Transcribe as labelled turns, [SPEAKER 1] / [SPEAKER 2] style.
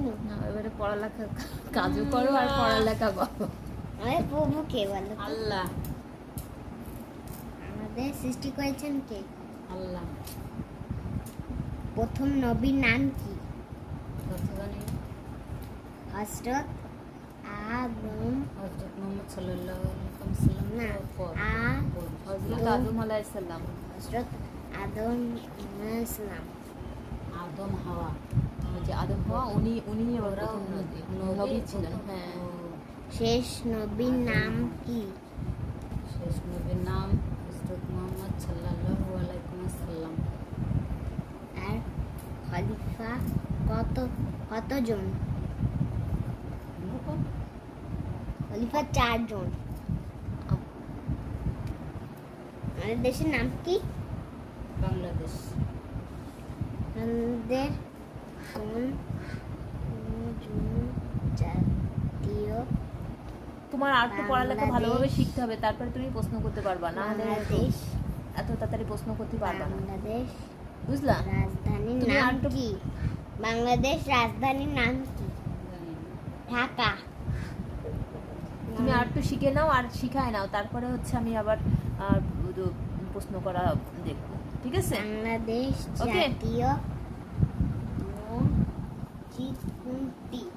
[SPEAKER 1] না, এবারে পড়ালেখা কাজও করো আর পড়ালেখা করো।
[SPEAKER 2] আরে প্রভু কে বলো তো?
[SPEAKER 1] আল্লাহ।
[SPEAKER 2] আমাদের সৃষ্টি করেছেন কে?
[SPEAKER 1] আল্লাহ।
[SPEAKER 2] প্রথম নবীর নাম কি?
[SPEAKER 1] কথা জানি না।
[SPEAKER 2] হযরত আদম।
[SPEAKER 1] হযরত মুহাম্মদ সাল্লাল্লাহু আলাইহি ওয়াসাল্লাম
[SPEAKER 2] না,
[SPEAKER 1] হযরত আদম আলাইহিস সালাম।
[SPEAKER 2] হযরত আদম আলাইহিস সালাম।
[SPEAKER 1] আদম হাওয়া, ওই যে আদম হাওয়া, উনি
[SPEAKER 3] ওরা
[SPEAKER 1] নবী ছিলেন। হ্যাঁ।
[SPEAKER 2] শেষ নবীর নাম কি?
[SPEAKER 1] শেষ নবীর নাম হযরত মুহাম্মদ সাল্লাল্লাহু আলাইহি ওয়াসাল্লাম।
[SPEAKER 2] আর খলিফা কতজন? খলিফা 4 জন। আমাদের দেশের নাম কি?
[SPEAKER 1] বাংলাদেশ।
[SPEAKER 2] আমাদের জাতীয়
[SPEAKER 1] তোমার আর একটু পড়ালেখা ভালোভাবে শিখতে হবে, তারপরে তুমি প্রশ্ন করতে পারবা, না হলে
[SPEAKER 2] বাংলাদেশ
[SPEAKER 1] এত তাড়াতাড়ি প্রশ্ন করতে পারবা না।
[SPEAKER 2] বাংলাদেশ
[SPEAKER 1] বুঝলা?
[SPEAKER 2] রাজধানীর
[SPEAKER 1] তুমি
[SPEAKER 2] নাম
[SPEAKER 1] আরেকটু-
[SPEAKER 2] কি? বাংলাদেশ রাজধানীর নাম কি? ঢাকা।
[SPEAKER 1] তুমি আর একটু শিখে নাও আর শিখায় নাও, তারপরে হচ্ছে আমি আবার প্রশ্ন করা দেখবো, ঠিক আছে?
[SPEAKER 2] বাংলাদেশ
[SPEAKER 1] ওকে।
[SPEAKER 2] জাতীয় মসজিদ কোনটি?